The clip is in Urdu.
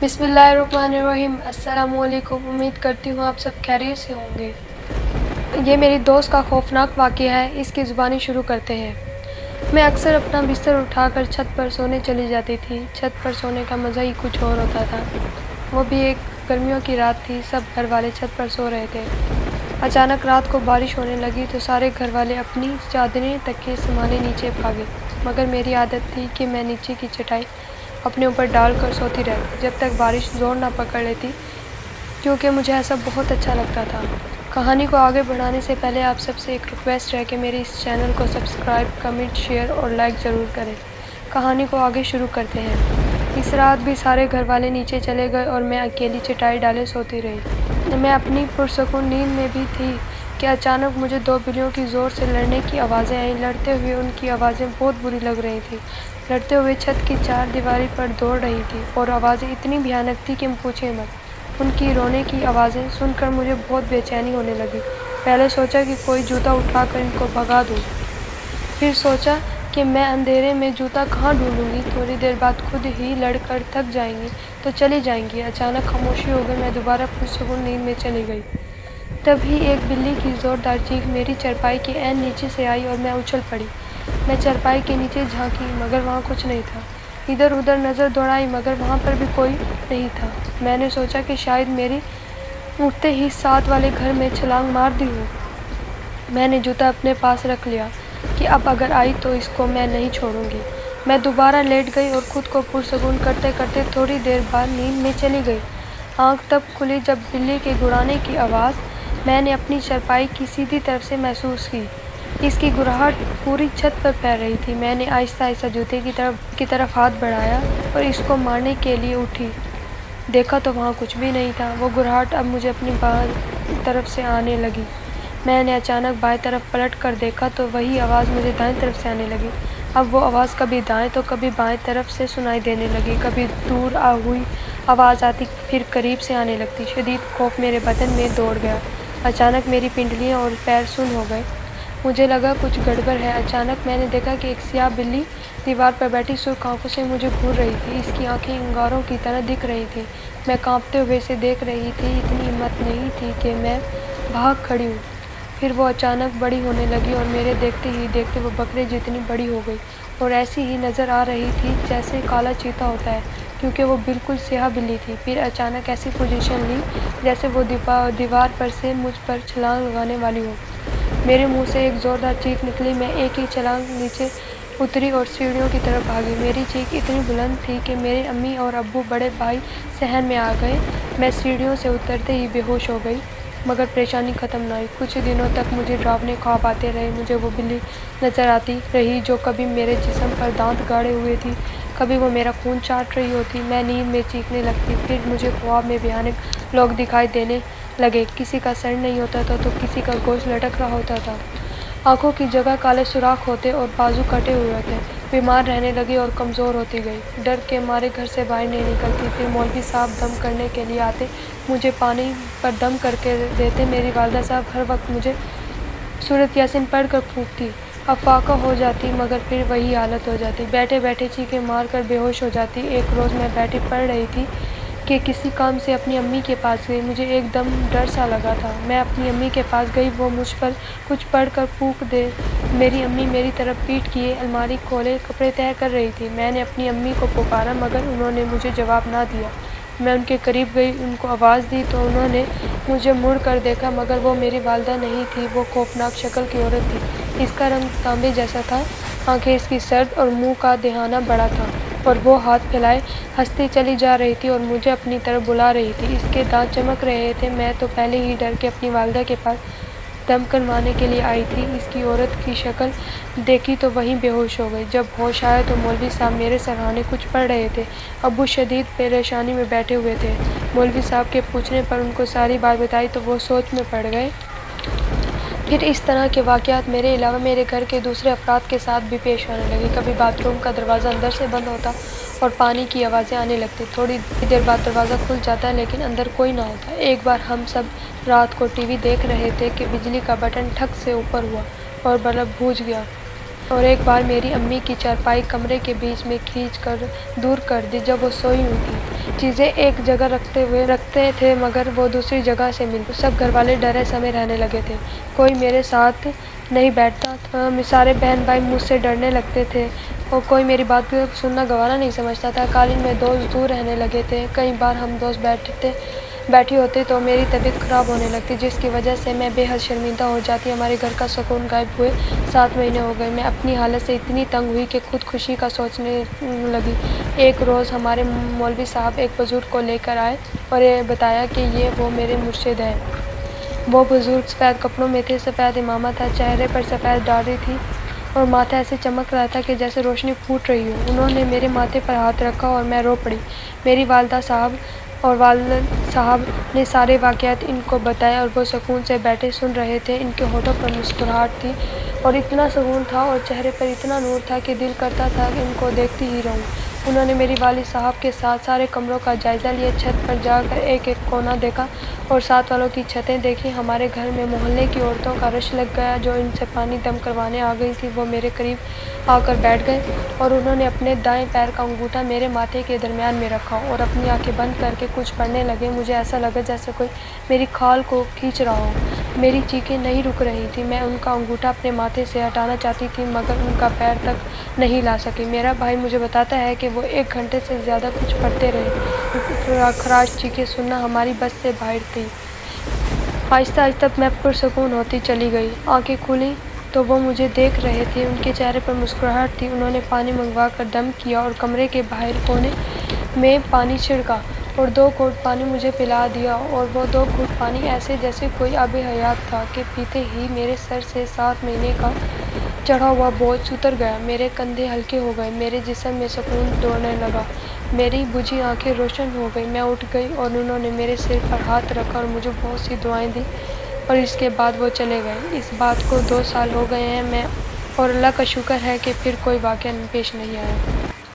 بسم اللہ الرحمن الرحیم۔ السلام علیکم، امید کرتی ہوں آپ سب خیریت سے ہوں گے۔ یہ میری دوست کا خوفناک واقعہ ہے، اس کی زبانی شروع کرتے ہیں۔ میں اکثر اپنا بستر اٹھا کر چھت پر سونے چلی جاتی تھی۔ چھت پر سونے کا مزہ ہی کچھ اور ہوتا تھا۔ وہ بھی ایک گرمیوں کی رات تھی، سب گھر والے چھت پر سو رہے تھے۔ اچانک رات کو بارش ہونے لگی تو سارے گھر والے اپنی چادریں تکیے سنبھالے نیچے بھاگے، مگر میری عادت تھی کہ میں نیچے کی چٹائی اپنے اوپر ڈال کر سوتی رہتی جب تک بارش زور نہ پکڑ لیتی، کیونکہ مجھے ایسا بہت اچھا لگتا تھا۔ کہانی کو آگے بڑھانے سے پہلے آپ سب سے ایک ریکویسٹ ہے کہ میرے اس چینل کو سبسکرائب، کمنٹ، شیئر اور لائک ضرور کریں۔ کہانی کو آگے شروع کرتے ہیں۔ اس رات بھی سارے گھر والے نیچے چلے گئے اور میں اکیلی چٹائی ڈالے سوتی رہی۔ میں اپنی پرسکون نیند میں بھی تھی کہ اچانک مجھے دو بلیوں کی زور سے لڑنے کی آوازیں آئیں۔ لڑتے ہوئے ان کی آوازیں بہت بری لگ رہی تھیں۔ لڑتے ہوئے چھت کی چار دیواری پر دوڑ رہی تھی اور آوازیں اتنی بھیانک تھی کہ پوچھیں مت۔ ان کی رونے کی آوازیں سن کر مجھے بہت بے چینی ہونے لگی۔ پہلے سوچا کہ کوئی جوتا اٹھا کر ان کو بھگا دوں، پھر سوچا کہ میں اندھیرے میں جوتا کہاں ڈھونڈوں گی، تھوڑی دیر بعد خود ہی لڑ کر تھک جائیں گی تو چلی جائیں گی۔ اچانک خاموشی ہو گئی، میں دوبارہ پرسکون نیند میں چلی گئی۔ تبھی ایک بلی کی زوردار چیخ میری چارپائی کے عین نیچے سے آئی اور میں اچھل پڑی۔ میں چارپائی کے نیچے جھانکی مگر وہاں کچھ نہیں تھا۔ ادھر ادھر نظر دوڑائی مگر وہاں پر بھی کوئی نہیں تھا۔ میں نے سوچا کہ شاید میری اٹھتے ہی ساتھ والے گھر میں چھلانگ مار دی ہو۔ میں نے جوتا اپنے پاس رکھ لیا کہ اب اگر آئی تو اس کو میں نہیں چھوڑوں گی۔ میں دوبارہ لیٹ گئی اور خود کو پرسکون کرتے کرتے تھوڑی دیر بعد نیند میں چلی گئی۔ آنکھ تب کھلی جب بلی کے گڑانے کی آواز میں نے اپنی چارپائی کی سیدھی طرف سے محسوس کی۔ اس کی گڑاہٹ پوری چھت پر پھیل رہی تھی۔ میں نے آہستہ آہستہ جوتے کی طرف ہاتھ بڑھایا اور اس کو مارنے کے لیے اٹھی۔ دیکھا تو وہاں کچھ بھی نہیں تھا۔ وہ گڑاہٹ اب مجھے اپنی بائیں طرف سے آنے لگی۔ میں نے اچانک بائیں طرف پلٹ کر دیکھا تو وہی آواز مجھے دائیں طرف سے آنے لگی۔ اب وہ آواز کبھی دائیں تو کبھی بائیں طرف سے سنائی دینے لگی۔ کبھی دور ہوئی آواز آتی، پھر قریب سے آنے لگتی۔ شدید خوف میرے بدن میں دوڑ گیا۔ اچانک میری پنڈلیاں اور پیر سن ہو گئے۔ مجھے لگا کچھ گڑبڑ ہے۔ اچانک میں نے دیکھا کہ ایک سیاہ بلی دیوار پر بیٹھی سرخ آنکھوں سے مجھے گھور رہی تھی۔ اس کی آنکھیں انگاروں کی طرح دکھ رہی تھیں۔ میں کانپتے ہوئے اسے دیکھ رہی تھی۔ اتنی ہمت نہیں تھی کہ میں بھاگ کھڑی ہوں۔ پھر وہ اچانک بڑی ہونے لگی اور میرے دیکھتے ہی دیکھتے وہ بکرے جتنی بڑی ہو گئی اور ایسی ہی نظر آ رہی تھی جیسے کالا چیتا ہوتا ہے، کیونکہ وہ بالکل سیاہ بلی تھی۔ پھر اچانک ایسی پوزیشن لی جیسے وہ دیوار پر سے مجھ پر چھلانگ لگانے والی ہو۔ میرے منہ سے ایک زوردار چیخ نکلی۔ میں ایک ہی چھلانگ نیچے اتری اور سیڑھیوں کی طرف بھاگی۔ میری چیخ اتنی بلند تھی کہ میرے امی اور ابو بڑے بھائی صحن میں آ گئے۔ میں سیڑھیوں سے اترتے ہی بے ہوش ہو گئی، مگر پریشانی ختم نہ ہوئی۔ کچھ دنوں تک مجھے ڈراونے خواب آتے رہے۔ مجھے وہ بلی نظر آتی رہی جو کبھی میرے جسم پر دانت گاڑے ہوئے تھی، کبھی وہ میرا خون چاٹ رہی ہوتی۔ میں نیند میں چیخنے لگتی، پھر مجھے خواب میں بھیانک لوگ دکھائی دینے لگے۔ کسی کا سر نہیں ہوتا تھا تو کسی کا گوشت لٹک رہا ہوتا تھا۔ آنکھوں کی جگہ کالے سوراخ ہوتے اور بازو کٹے ہوئے ہوتے۔ بیمار رہنے لگی اور کمزور ہوتی گئی۔ ڈر کے مارے گھر سے باہر نہیں نکلتی۔ پھر مولوی صاحب دم کرنے کے لیے آتے، مجھے پانی پر دم کر کے دیتے۔ میری والدہ صاحب ہر وقت مجھے سورۃ یاسین پڑھ کر پھونکتی۔ اب فاقہ ہو جاتی مگر پھر وہی حالت ہو جاتی، بیٹھے بیٹھے چیخیں مار کر بے ہوش ہو جاتی۔ ایک روز میں بیٹھی پڑھ رہی تھی کہ کسی کام سے اپنی امی کے پاس گئی۔ مجھے ایک دم ڈر سا لگا تھا۔ میں اپنی امی کے پاس گئی، وہ مجھ پر کچھ پڑھ کر پھونک دے۔ میری امی میری طرف پیٹھ کیے الماری کھولے کپڑے تہہ کر رہی تھی۔ میں نے اپنی امی کو پکارا مگر انہوں نے مجھے جواب نہ دیا۔ میں ان کے قریب گئی، ان کو آواز دی تو انہوں نے مجھے مڑ کر دیکھا مگر وہ میری والدہ نہیں تھی، وہ خوفناک شکل کی عورت تھی۔ اس کا رنگ تانبے جیسا تھا، آنکھیں اس کی سرد اور منہ کا دہانہ بڑا تھا اور وہ ہاتھ پھیلائے ہنستی چلی جا رہی تھی اور مجھے اپنی طرف بلا رہی تھی۔ اس کے دانت چمک رہے تھے۔ میں تو پہلے ہی ڈر کے اپنی والدہ کے پاس دم کروانے کے لیے آئی تھی۔ اس کی عورت کی شکل دیکھی تو وہیں بے ہوش ہو گئی۔ جب ہوش آیا تو مولوی صاحب میرے سرہانے کچھ پڑھ رہے تھے۔ ابو شدید پریشانی میں بیٹھے ہوئے تھے۔ مولوی صاحب کے پوچھنے پر ان کو ساری بات بتائی تو وہ سوچ میں پڑ گئے۔ پھر اس طرح کے واقعات میرے علاوہ میرے گھر کے دوسرے افراد کے ساتھ بھی پیش ہونے لگے۔ کبھی باتھ روم کا دروازہ اندر سے بند ہوتا اور پانی کی آوازیں آنے لگتی۔ تھوڑی دیر بعد دروازہ کھل جاتا لیکن اندر کوئی نہ ہوتا۔ ایک بار ہم سب رات کو ٹی وی دیکھ رہے تھے کہ بجلی کا بٹن ٹھک سے اوپر ہوا اور بلب بجھ گیا۔ اور ایک بار میری امی کی چارپائی کمرے کے بیچ میں کھینچ کر دور کر دی جب وہ سوئی ہوئی تھی۔ چیزیں ایک جگہ رکھتے تھے مگر وہ دوسری جگہ سے ملتی۔ سب گھر والے ڈرے سمے رہنے لگے تھے، کوئی میرے ساتھ نہیں بیٹھتا تھا، سارے بہن بھائی مجھ سے ڈرنے لگتے تھے اور کوئی میری بات سننا گوارا نہیں سمجھتا تھا۔ کالج میں دوست دور رہنے لگے تھے، کئی بار ہم دوست بیٹھی ہوتے تو میری طبیعت خراب ہونے لگتی جس کی وجہ سے میں بے حد شرمندہ ہو جاتی۔ ہمارے گھر کا سکون غائب ہوئے 7 مہینے ہو گئے۔ میں اپنی حالت سے اتنی تنگ ہوئی کہ خودکشی کا سوچنے لگی۔ ایک روز ہمارے مولوی صاحب ایک بزرگ کو لے کر آئے اور بتایا کہ وہ میرے مرشد ہیں۔ وہ بزرگ سفید کپڑوں میں تھے، سفید امامہ تھا، چہرے پر سفید داڑھی تھی اور ماتھا ایسے چمک رہا تھا کہ جیسے روشنی پھوٹ رہی ہو۔ انہوں نے میرے ماتھے پر ہاتھ رکھا اور میں رو پڑی۔ میری والدہ صاحب اور والد صاحب نے سارے واقعات ان کو بتائے اور وہ سکون سے بیٹھے سن رہے تھے۔ ان کے ہونٹوں پر مسکراہٹ تھی اور اتنا سکون تھا اور چہرے پر اتنا نور تھا کہ دل کرتا تھا کہ ان کو دیکھتی ہی رہوں۔ انہوں نے میری والد صاحب کے ساتھ سارے کمروں کا جائزہ لیا، چھت پر جا کر ایک ایک کونا دیکھا اور ساتھ والوں کی چھتیں دیکھیں۔ ہمارے گھر میں محلے کی عورتوں کا رش لگ گیا جو ان سے پانی دم کروانے آ گئی تھیں۔ وہ میرے قریب آ کر بیٹھ گئے اور انہوں نے اپنے دائیں پیر کا انگوٹھا میرے ماتھے کے درمیان میں رکھا اور اپنی آنکھیں بند کر کے کچھ پڑھنے لگے۔ مجھے ایسا لگا جیسے کوئی میری کھال کو کھینچ رہا ہو۔ میری چیخیں نہیں رک رہی تھیں، میں ان کا انگوٹھا اپنے ماتھے سے ہٹانا چاہتی تھی مگر ان کا پیر تک نہیں لا سکی۔ میرا بھائی مجھے بتاتا ہے کہ وہ 1 گھنٹے سے زیادہ کچھ پڑھتے رہے۔ خراش چیخیں سننا ہماری بس سے باہر تھی۔ آہستہ آہستہ میں پرسکون ہوتی چلی گئی۔ آنکھیں کھولیں تو وہ مجھے دیکھ رہے تھے، ان کے چہرے پر مسکراہٹ تھی۔ انہوں نے پانی منگوا کر دم کیا اور کمرے کے باہر کونے میں پانی چھڑکا اور 2 گھونٹ پانی مجھے پلا دیا اور وہ 2 گھونٹ پانی ایسے جیسے کوئی آب حیات تھا کہ پیتے ہی میرے سر سے 7 مہینے کا چڑھا ہوا بوجھ اتر گیا۔ میرے کندھے ہلکے ہو گئے، میرے جسم میں سکون دوڑنے لگا، میری بجھی آنکھیں روشن ہو گئیں۔ میں اٹھ گئی اور انہوں نے میرے سر پر ہاتھ رکھا اور مجھے بہت سی دعائیں دیں اور اس کے بعد وہ چلے گئے۔ اس بات کو 2 سال ہو گئے ہیں اور اللہ کا شکر ہے کہ پھر کوئی واقعہ پیش نہیں آیا۔